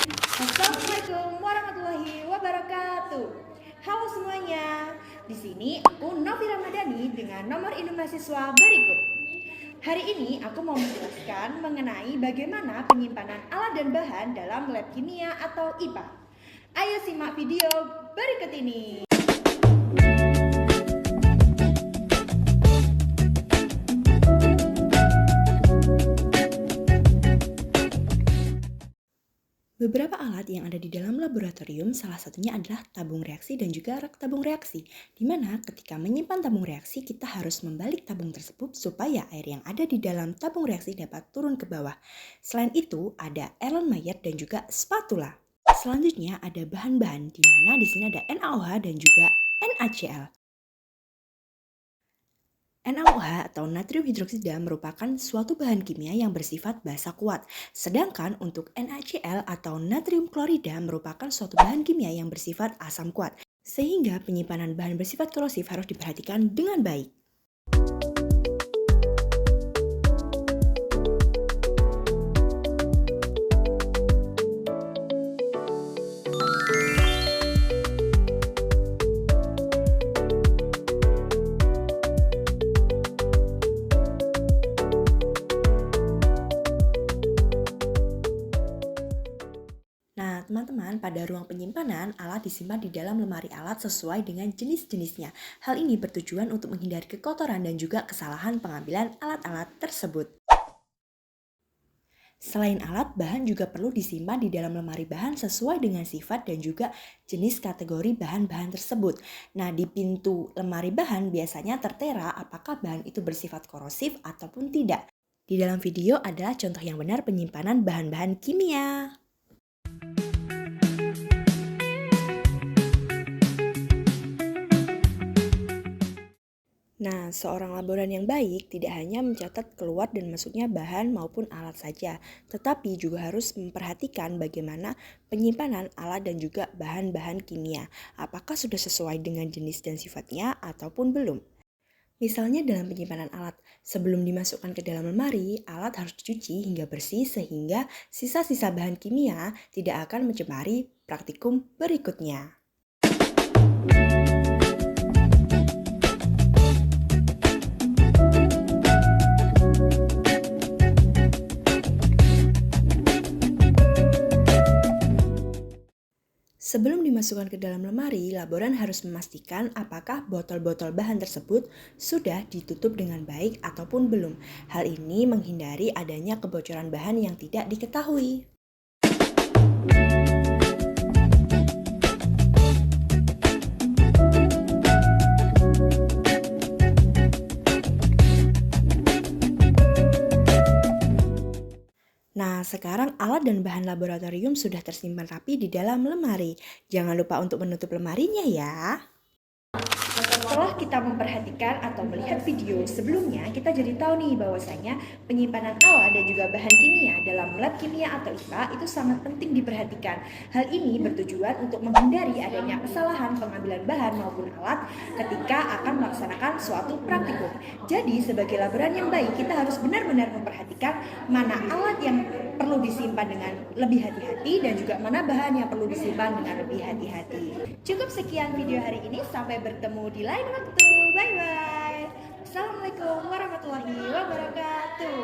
Assalamualaikum warahmatullahi wabarakatuh. Halo semuanya, di sini aku Novi Ramadhani dengan nomor induk mahasiswa berikut. Hari ini aku mau menjelaskan mengenai bagaimana penyimpanan alat dan bahan dalam lab kimia atau IPA. Ayo simak video berikut ini. Beberapa alat yang ada di dalam laboratorium salah satunya adalah tabung reaksi dan juga rak tabung reaksi, di mana ketika menyimpan tabung reaksi kita harus membalik tabung tersebut supaya air yang ada di dalam tabung reaksi dapat turun ke bawah. Selain itu ada Erlenmeyer dan juga spatula. Selanjutnya ada bahan-bahan di mana di sini ada NaOH dan juga NaCl. NaOH atau natrium hidroksida merupakan suatu bahan kimia yang bersifat basa kuat. Sedangkan untuk NaCl atau natrium klorida merupakan suatu bahan kimia yang bersifat asam kuat. Sehingga penyimpanan bahan bersifat korosif harus diperhatikan dengan baik. Nah, teman-teman, pada ruang penyimpanan, alat disimpan di dalam lemari alat sesuai dengan jenis-jenisnya. Hal ini bertujuan untuk menghindari kekotoran dan juga kesalahan pengambilan alat-alat tersebut. Selain alat, bahan juga perlu disimpan di dalam lemari bahan sesuai dengan sifat dan juga jenis kategori bahan-bahan tersebut. Nah, di pintu lemari bahan biasanya tertera apakah bahan itu bersifat korosif ataupun tidak. Di dalam video adalah contoh yang benar penyimpanan bahan-bahan kimia. Nah, seorang laboran yang baik tidak hanya mencatat keluar dan masuknya bahan maupun alat saja, tetapi juga harus memperhatikan bagaimana penyimpanan alat dan juga bahan-bahan kimia. Apakah sudah sesuai dengan jenis dan sifatnya ataupun belum? Misalnya dalam penyimpanan alat, sebelum dimasukkan ke dalam lemari, alat harus dicuci hingga bersih sehingga sisa-sisa bahan kimia tidak akan mencemari praktikum berikutnya. Sebelum dimasukkan ke dalam lemari, laboran harus memastikan apakah botol-botol bahan tersebut sudah ditutup dengan baik ataupun belum. Hal ini menghindari adanya kebocoran bahan yang tidak diketahui. Nah, sekarang alat dan bahan laboratorium sudah tersimpan rapi di dalam lemari. Jangan lupa untuk menutup lemarinya ya. Setelah kita memperhatikan atau melihat video sebelumnya, kita jadi tahu nih bahwasanya penyimpanan alat dan juga bahan kimia dalam lab kimia atau IPA itu sangat penting diperhatikan. Hal ini bertujuan untuk menghindari adanya kesalahan pengambilan bahan maupun alat ketika akan melaksanakan suatu praktikum. Jadi sebagai laboran yang baik, kita harus benar-benar memperhatikan mana alat yang perlu disimpan dengan lebih hati-hati dan juga mana bahan yang perlu disimpan dengan lebih hati-hati. Cukup sekian video hari ini, sampai bertemu di lain waktu. Bye bye. Assalamualaikum warahmatullahi wabarakatuh.